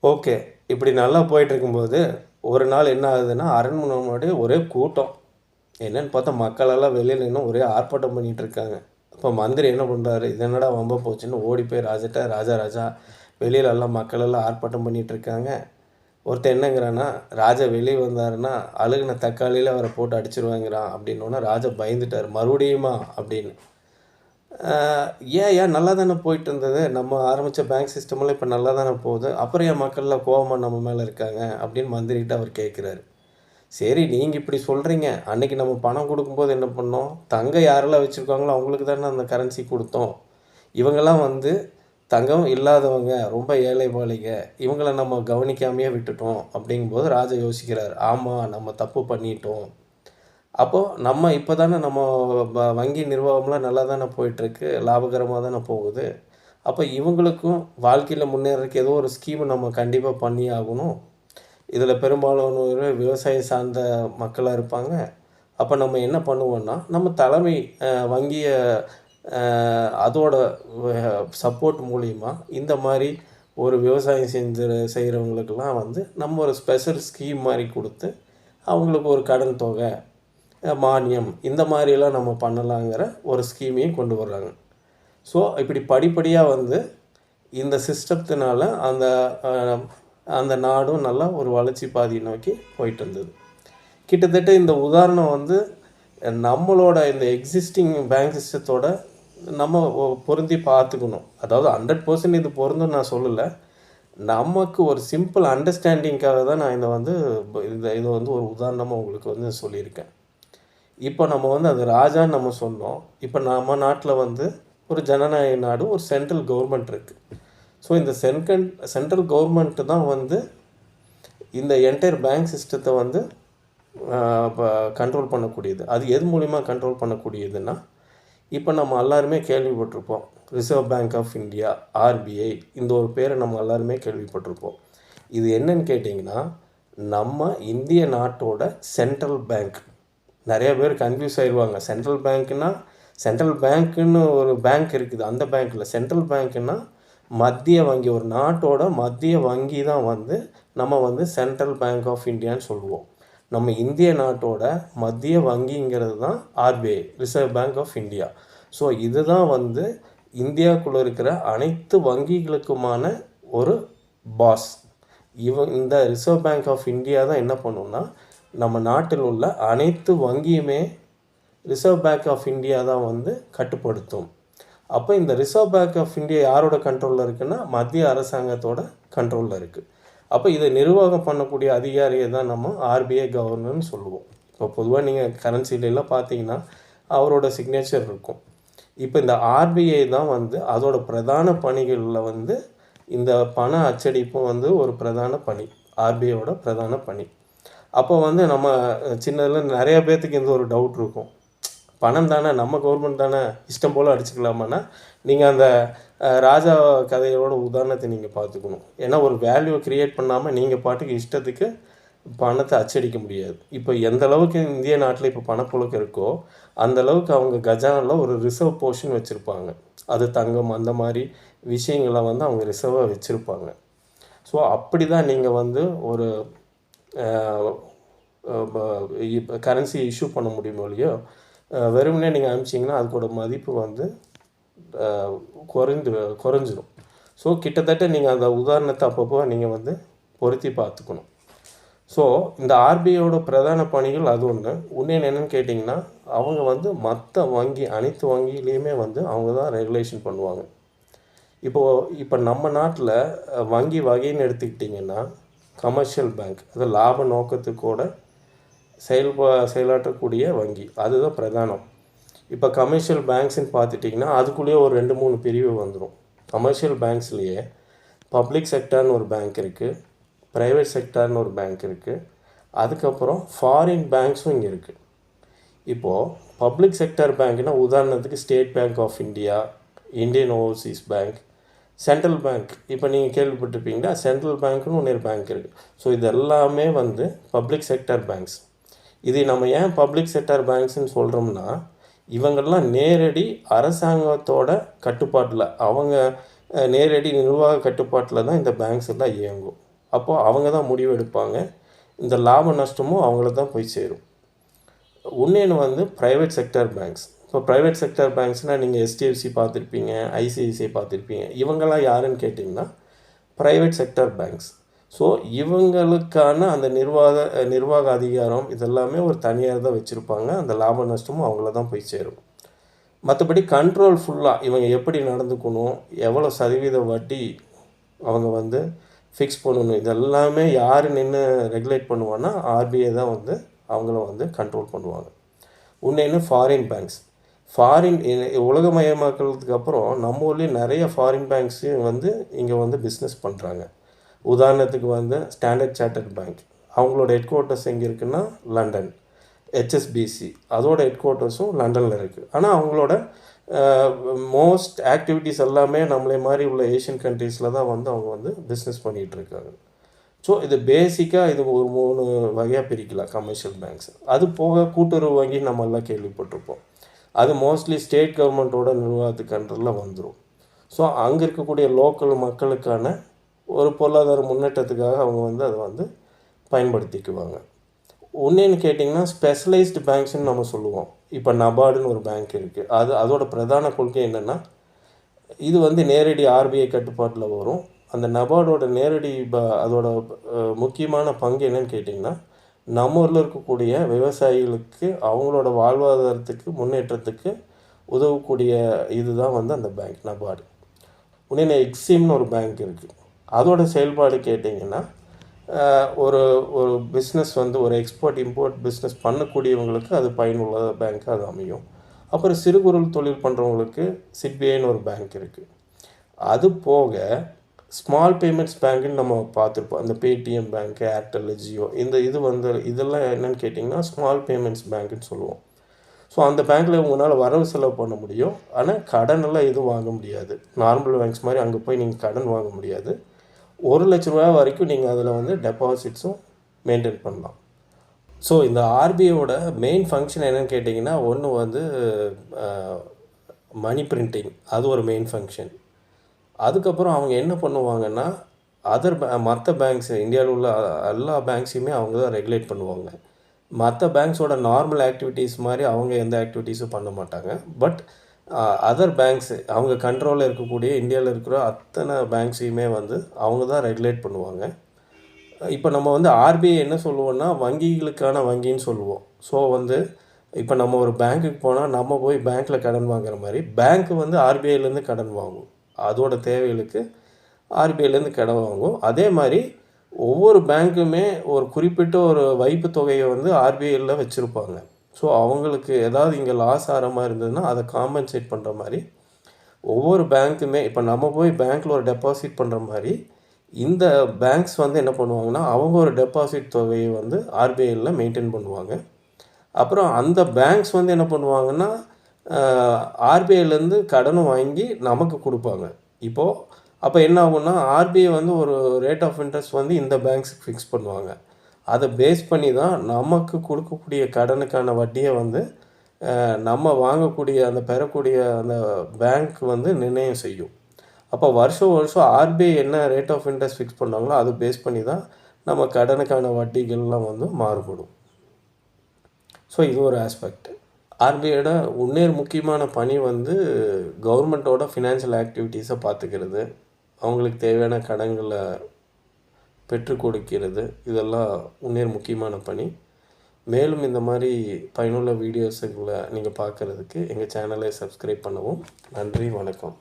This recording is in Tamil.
ஓகே. இப்படி நல்லா போயிட்டுருக்கும்போது, ஒரு நாள் என்ன ஆகுதுன்னா, அரண்மனை முன்னாடி ஒரே கூட்டம். என்னன்னு பார்த்தா மக்களெல்லாம் வெளியில நின்னு ஒரே ஆர்ப்பாட்டம் பண்ணிட்டு இருக்காங்க. அப்ப மந்திரி என்ன பண்றாரு, இது என்னடா வம்பா போச்சுன்னு ஓடி போய் ராஜாட்ட, "ராஜா ராஜா வெளியில எல்லாம் மக்கள் எல்லாம் ஆர்ப்பாட்டம் பண்ணிட்டு இருக்காங்க. ஒருத்தன் என்னங்கிறான்னா, ராஜா வெளிய வந்தாருன்னா, அழுகுன தக்காளியில அவர போட்டு அடிச்சுருவேங்கிறான்." அப்படின்னோனே ராஜா பயந்துட்டாரு. "மறுபடியுமா?" அப்படின்னு. "அ ஏன் நல்லா தானே போயிட்டு இருந்தது. நம்ம ஆரம்பிச்ச பேங்க் சிஸ்டம்லாம் இப்ப நல்லா தானே போகுது. அப்புறம் ஏன் மக்கள்லாம் கோவமா நம்ம மேல இருக்காங்க?" அப்படின்னு மந்திரிகிட்ட அவர் கேட்கிறாரு. சரி, நீங்க இப்படி சொல்றீங்க. அன்னைக்கு நம்ம பணம் குடுக்கும்போது என்ன பண்ணோம்? தங்கம் யாரெல்லாம் வச்சிருக்காங்களோ அவங்களுக்கு தானே அந்த கரன்சி குடுத்தோம். இவங்கலாம் வந்து தங்கம் இல்லாதவங்க, ரொம்ப ஏழை-பாழைங்க. இவங்கள நம்ம கவனிக்காமயே விட்டுட்டோம். அப்படிங்கும்போது ராஜா யோசிக்கிறாரு. ஆமா, நம்ம தப்பு பண்ணிட்டோம். அப்போ நம்ம இப்ப தானே நம்ம வங்கி நிர்வாகம்லாம் நல்லா தானே போயிட்டுருக்கு. லாபகரமா தானே போகுது. அப்ப இவங்களுக்கும் வாழ்க்கையில முன்னேறதுக்கு ஏதோ ஒரு ஸ்கீம் நம்ம கண்டிப்பா பண்ணியே ஆகணும். இதில பெரும்பாலானோர் விவசாயம் சார்ந்த மக்களா இருப்பாங்க. அப்ப நம்ம என்ன பண்ணுவோம்னா, நம்ம தலைமை வங்கிய அ அதோட வ சப்போர்ட் மூலியமா இந்த மாரி ஒரு விவசாயம் செய்றவங்களுக்கெல்லாம் வந்து நம்ம ஒரு ஸ்பெஷல் ஸ்கீம் மாரி குடுத்து, அவங்களுக்கு ஒரு கடன் தொகை, மானியம் இந்த மாரியெல்லாம் நம்ம பண்ணலாங்கிற ஒரு ஸ்கீமையும் கொண்டு வர்றாங்க. ஸோ, இப்படி படிப்படியா வந்து இந்த சிஸ்டத்தினால அந்த அ அந்த நாடும் நல்லா ஒரு வளர்ச்சி பாதையை நோக்கி போயிட்டு இருந்தது. கிட்டத்தட்ட இந்த உதாரணம் வந்து நம்மளோட இந்த எக்ஸிஸ்டிங் பேங்க் சிஸ்டத்தோட நம்ம பொருந்தி பார்த்துக்கணும். அதாவது 100% இது பொருந்தும்னு நான் சொல்லல. நமக்கு ஒரு சிம்பிள் அண்டர்ஸ்டாண்டிங்காக தான் நான் இத வந்து இத வந்து ஒரு உதாரணமா உங்களுக்கு வந்து சொல்லியிருக்கேன். இப்போ நம்ம வந்து அது ராஜான்னு நம்ம சொன்னோம். இப்போ நம்ம நாட்ல வந்து ஒரு ஜனநாயக நாடு, ஒரு சென்ட்ரல் கவர்மெண்ட் இருக்கு. ஸோ இந்த சென்ட்ரல் கவர்மெண்ட் தான் வந்து இந்த என்டையர் பேங்க் சிஸ்டத்த வந்து ப கண்ட்ரோல் பண்ணக்கூடியது. அது எது மூலியமா கண்ட்ரோல் பண்ணக்கூடியதுன்னா, இப்போ நம்ம எல்லாருமே கேள்விப்பட்டிருப்போம். Reserve bank of India, RBI இந்த ஒரு பேர நம்ம எல்லாருமே கேள்விப்பட்டிருப்போம். இது என்னன்னு கேட்டிங்கன்னா, நம்ம இந்திய நாட்டோட சென்ட்ரல் பேங்க். நெறைய பேர் கன்ஃப்யூஸ் ஆயிருவாங்க. சென்ட்ரல் பேங்க்குன்னு ஒரு பேங்க் இருக்குது. அந்த பேங்க் இல்ல. சென்ட்ரல் பேங்க்னா மத்திய வங்கி. ஒரு நாட்டோட மத்திய வங்கி தான் வந்து நம்ம வந்து சென்ட்ரல் பேங்க் ஆஃப் இந்தியான்னு சொல்லுவோம். நம்ம இந்திய நாட்டோட மத்திய வங்கிங்கிறது தான் RBI, reserve bank of India. So இதுதான் வந்து இந்தியாக்குள்ள இருக்கிற அனைத்து வங்கிகளுக்குமான ஒரு பாஸ். இந்த ரிசர்வ் பேங்க் ஆஃப் இந்தியா தான் என்ன பண்ணும்னா, நம்ம நாட்டில் உள்ள அனைத்து வங்கியுமே ரிசர்வ் பேங்க் ஆஃப் இந்தியா தான் வந்து கட்டுப்படுத்தும். அப்போ இந்த ரிசர்வ் பேங்க் ஆஃப் இந்தியா யாரோட கண்ட்ரோலில் இருக்குன்னா, மத்திய அரசாங்கத்தோட கண்ட்ரோலில் இருக்குது. அப்போ இதை நிர்வாகம் பண்ணக்கூடிய அதிகாரியை தான் நம்ம ஆர்பிஐ கவர்னர்னு சொல்லுவோம். இப்போ பொதுவாக நீங்கள் கரன்சிலெலாம் பார்த்தீங்கன்னா அவரோட சிக்னேச்சர் இருக்கும். இப்போ இந்த ஆர்பிஐ தான் வந்து அதோட பிரதான பணிகளில் வந்து இந்த பண அச்சடிப்பும் வந்து ஒரு பிரதான பணி. ஆர்பிஐயோட பிரதான பணி. அப்போ வந்து நம்ம சின்னதுல நிறைய பேர்த்துக்கு இந்த ஒரு டவுட் இருக்கும். பணம் தானே, நம்ம கவர்மெண்ட் தானே, இஷ்டம் போல் அடிச்சுக்கலாமான்னா, நீங்கள் அந்த ராஜா கதையோட உதாரணத்தை நீங்கள் பார்த்துக்கணும். ஏன்னா ஒரு வேல்யூ கிரியேட் பண்ணாமல் நீங்கள் பாட்டுக்கு இஷ்டத்துக்கு பணத்தை அச்சடிக்க முடியாது. இப்போ எந்த அளவுக்கு இந்திய நாட்டில் இப்போ பணப்புழக்கம் இருக்கோ, அந்த அளவுக்கு அவங்க கஜானாவில் ஒரு ரிசர்வ் போர்ஷன் வச்சுருப்பாங்க. அது தங்கம் அந்த மாதிரி விஷயங்களை வந்து அவங்க ரிசர்வாக வச்சுருப்பாங்க. ஸோ அப்படி தான் நீங்கள் வந்து ஒரு கரன்சி இஷ்யூ பண்ண முடியுமோ இல்லையோ, வெறுமனே நீங்கள் அனுப்பிச்சிங்கன்னா அதுக்கோட மதிப்பு வந்து குறைஞ்சிரும். ஸோ கிட்டத்தட்ட நீங்கள் அந்த உதாரணத்தை அப்பப்போ நீங்கள் வந்து பொருத்தி பார்த்துக்கணும். ஸோ இந்த ஆர்பிஐயோட பிரதான பணிகள் அது ஒன்று. இன்னொன்று என்னென்னு கேட்டிங்கன்னா, அவங்க வந்து மற்ற வங்கி அனைத்து வங்கியிலையுமே வந்து அவங்க தான் ரெகுலேஷன் பண்ணுவாங்க. இப்போ நம்ம நாட்டில் வங்கி வகைன்னு எடுத்துக்கிட்டிங்கன்னா, கமர்ஷியல் பேங்க், அது லாப நோக்கத்துக்கூட செயலாற்றக்கூடிய வங்கி, அதுதான் பிரதானம். இப்போ கமர்ஷியல் பேங்க்ஸ்ன்னு பார்த்துட்டிங்கன்னா அதுக்குள்ளேயே ஒரு 2-3 பிரிவு வந்துடும். கமர்ஷியல் பேங்க்ஸ்லேயே பப்ளிக் செக்டார்னு ஒரு பேங்க் இருக்குது, ப்ரைவேட் செக்டார்னு ஒரு பேங்க் இருக்குது, அதுக்கப்புறம் ஃபாரின் பேங்க்ஸும் இங்கே இருக்குது. இப்போது பப்ளிக் செக்டார் பேங்க்னால் உதாரணத்துக்கு state bank of India, Indian overseas bank, central bank. இப்போ நீங்கள் கேள்விப்பட்டிருப்பீங்களா, சென்ட்ரல் பேங்க்னு ஒன்று பேங்க் இருக்குது. ஸோ இது எல்லாமே வந்து பப்ளிக் செக்டார் பேங்க்ஸ். இது நம்ம ஏன் பப்ளிக் செக்டார் பேங்க்ஸ்ன்னு சொல்கிறோம்னா, இவங்கெல்லாம் நேரடி அரசாங்கத்தோட கட்டுப்பாட்டில், அவங்க நேரடி நிர்வாக கட்டுப்பாட்டில் தான் இந்த பேங்க்ஸ் எல்லாம் இயங்கும். அப்போது அவங்க தான் முடிவு எடுப்பாங்க. இந்த லாப நஷ்டமும் அவங்கள தான் போய் சேரும். இன்னொன்று வந்து ப்ரைவேட் செக்டர் பேங்க்ஸ். இப்போ ப்ரைவேட் செக்டர் பேங்க்ஸ்னால் நீங்கள் HDFC பார்த்துருப்பீங்க, ICICI பார்த்துருப்பீங்க. இவங்கெல்லாம் யாருன்னு கேட்டிங்கன்னா ப்ரைவேட் செக்டர் பேங்க்ஸ். ஸோ இவங்களுக்கான அந்த நிர்வாக அதிகாரம் இதெல்லாமே ஒரு தனியார் தான் வச்சுருப்பாங்க. அந்த லாப நஷ்டமும் அவங்கள தான் போய் சேரும். மற்றபடி கண்ட்ரோல் ஃபுல்லாக இவங்க எப்படி நடந்துக்கணும், எவ்வளோ சதவீத வட்டி அவங்க வந்து ஃபிக்ஸ் பண்ணணும், இதெல்லாமே யார் நின்று ரெகுலேட் பண்ணுவான்னா RBI தான் வந்து அவங்கள வந்து கண்ட்ரோல் பண்ணுவாங்க. இன்னொன்று ஃபாரின் பேங்க்ஸ். உலகமயமாக்கிறதுக்கு அப்புறம் நம்ம ஊர்லேயும் நிறைய ஃபாரின் பேங்க்ஸு வந்து இங்கே வந்து பிஸ்னஸ் பண்ணுறாங்க. உதாரணத்துக்கு வந்து ஸ்டாண்டர்ட் சார்ட்டர்ட் பேங்க், அவங்களோட ஹெட் குவார்ட்டர்ஸ் எங்கே இருக்குன்னா லண்டன். HSBC அதோட ஹெட் குவார்ட்டர்ஸும் லண்டனில் இருக்குது. ஆனால் அவங்களோட மோஸ்ட் ஆக்டிவிட்டீஸ் எல்லாமே நம்மளே மாதிரி உள்ள ஏஷியன் கண்ட்ரீஸில் தான் வந்து அவங்க வந்து பிஸ்னஸ் பண்ணிகிட்ருக்காங்க. ஸோ இது பேசிக்காக இது ஒரு 3 வகையாக பிரிக்கலாம் கமர்ஷியல் பேங்க்ஸ். அது போக கூட்டுறவு வங்கி நம்ம எல்லாம் கேள்விப்பட்டிருப்போம். அது மோஸ்ட்லி ஸ்டேட் கவர்மெண்ட்டோட நிர்வாகத்துக்கு கண்ட்ரோலில் வந்துடும். ஸோ அங்கே இருக்கக்கூடிய லோக்கல் மக்களுக்கான ஒரு பொருளாதார முன்னேற்றத்துக்காக அவங்க வந்து அதை வந்து பயன்படுத்திக்குவாங்க. ஒன்றுன்னு கேட்டிங்கன்னா ஸ்பெஷலைஸ்டு பேங்க்ஸ்ன்னு நம்ம சொல்லுவோம். இப்போ நபார்டுன்னு ஒரு பேங்க் இருக்குது. அதோட பிரதான கொள்கை என்னென்னா, இது வந்து நேரடி RBI கட்டுப்பாட்டில் வரும். அந்த நபார்டோட நேரடி அதோட முக்கியமான பங்கு என்னன்னு கேட்டிங்கன்னா, நம்ம ஊரில் இருக்கக்கூடிய விவசாயிகளுக்கு அவங்களோட வாழ்வாதாரத்துக்கு முன்னேற்றத்துக்கு உதவக்கூடிய இதுதான் வந்து அந்த பேங்க் நபார்டு. இன்னொன்று எக்ஸிம்னு ஒரு பேங்க் இருக்குது. அதோட செயல்பாடு கேட்டிங்கன்னா, ஒரு ஒரு பிஸ்னஸ் வந்து ஒரு எக்ஸ்போர்ட் இம்போர்ட் பிஸ்னஸ் பண்ணக்கூடியவங்களுக்கு அது பயனுள்ள பேங்க்காக அது அமையும். அப்புறம் சிறு குறு தொழில் பண்ணுறவங்களுக்கு SIDBIன்னு ஒரு பேங்க் இருக்குது. அது போக ஸ்மால் பேமெண்ட்ஸ் பேங்க்குன்னு நம்ம பார்த்துருப்போம். அந்த பேடிஎம் பேங்க்கு, ஏர்டெல், ஜியோ இது வந்து இதெல்லாம் என்னென்னு கேட்டிங்கன்னா ஸ்மால் பேமெண்ட்ஸ் பேங்க்குன்னு சொல்லுவோம். ஸோ அந்த பேங்க்கில் உங்களால் வரவு செலவு பண்ண முடியும். ஆனால் கடனெல்லாம் எதுவும் வாங்க முடியாது. நார்மல் பேங்க்ஸ் மாதிரி அங்கே போய் நீங்கள் கடன் வாங்க முடியாது. ₹1,00,000 வரைக்கும் நீங்கள் அதில் வந்து டெபாசிட்ஸும் மெயின்டைன் பண்ணலாம். ஸோ இந்த RBIயோட மெயின் ஃபங்க்ஷன் என்னென்னு கேட்டிங்கன்னா, ஒன்று வந்து மணி பிரிண்டிங், அது ஒரு மெயின் ஃபங்க்ஷன். அதுக்கப்புறம் அவங்க என்ன பண்ணுவாங்கன்னா, மற்ற பேங்க்ஸு இந்தியாவில் உள்ள எல்லா பேங்க்ஸையுமே அவங்க தான் ரெகுலேட் பண்ணுவாங்க. மற்ற பேங்க்ஸோட நார்மல் ஆக்டிவிட்டீஸ் மாதிரி அவங்க எந்த ஆக்டிவிட்டீஸும் பண்ண மாட்டாங்க. பட் அதர் பேங்க்ஸு அவங்க கண்ட்ரோலில் இருக்கக்கூடிய இந்தியாவில் இருக்கிற அத்தனை பேங்க்ஸையுமே வந்து அவங்க தான் ரெகுலேட் பண்ணுவாங்க. இப்போ நம்ம வந்து RBI என்ன சொல்லுவோம்னா வங்கிகளுக்கான வங்கின்னு சொல்லுவோம். ஸோ வந்து இப்போ நம்ம ஒரு பேங்க்குக்கு போனால் நம்ம போய் பேங்க்கில் கடன் வாங்குற மாதிரி பேங்க்கு வந்து RBIலேருந்து கடன் வாங்கும். அதோட தேவைகளுக்கு RBIலேருந்து கடன் வாங்கும். அதே மாதிரி ஒவ்வொரு பேங்க்குமே ஒரு குறிப்பிட்ட ஒரு வைப்பு தொகையை வந்து RBIயில் வச்சுருப்பாங்க. ஸோ அவங்களுக்கு ஏதாவது இங்கே லாஸ் ஆகிற மாதிரி இருந்ததுன்னா அதை காம்பன்சேட் பண்ணுற மாதிரி ஒவ்வொரு பேங்க்குமே இப்போ நம்ம போய் பேங்க்கில் ஒரு டெபாசிட் பண்ணுற மாதிரி இந்த பேங்க்ஸ் வந்து என்ன பண்ணுவாங்கன்னா அவங்க ஒரு டெபாசிட் தொகையை வந்து RBIயில் மெயின்டைன் பண்ணுவாங்க. அப்புறம் அந்த பேங்க்ஸ் வந்து என்ன பண்ணுவாங்கன்னா RBIலேருந்து கடனும் வாங்கி நமக்கு கொடுப்பாங்க. அப்போ என்ன ஆகும்னா RBI வந்து ஒரு ரேட் ஆஃப் இன்ட்ரெஸ்ட் வந்து இந்த பேங்க்ஸுக்கு ஃபிக்ஸ் பண்ணுவாங்க. அதை பேஸ் பண்ணி தான் நமக்கு கொடுக்கக்கூடிய கடனுக்கான வட்டியை வந்து நம்ம வாங்கக்கூடிய பெறக்கூடிய அந்த பேங்க் வந்து நிர்ணயம் செய்யும். அப்போ வருஷம் RBI என்ன ரேட் ஆஃப் இன்ட்ரெஸ்ட் ஃபிக்ஸ் பண்ணாங்களோ அதை பேஸ் பண்ணி தான் நம்ம கடனுக்கான வட்டிகள்லாம் வந்து மாறுபடும். ஸோ இது ஒரு ஆஸ்பெக்ட். RBIயோட இன்னொரு முக்கியமான பணி வந்து கவர்மெண்ட்டோட ஃபினான்ஷியல் ஆக்டிவிட்டீஸை பார்த்துக்கிறது, அவங்களுக்கு தேவையான கடன்களை பெற்றுக் கொடுக்கிறது, இதெல்லாம் இன்னொரு முக்கியமான பணி. மேலும் இந்த மாதிரி பயனுள்ள வீடியோஸுகளை நீங்கள் பார்க்குறதுக்கு எங்கள் சேனலை சப்ஸ்கிரைப் பண்ணவும். நன்றி, வணக்கம்.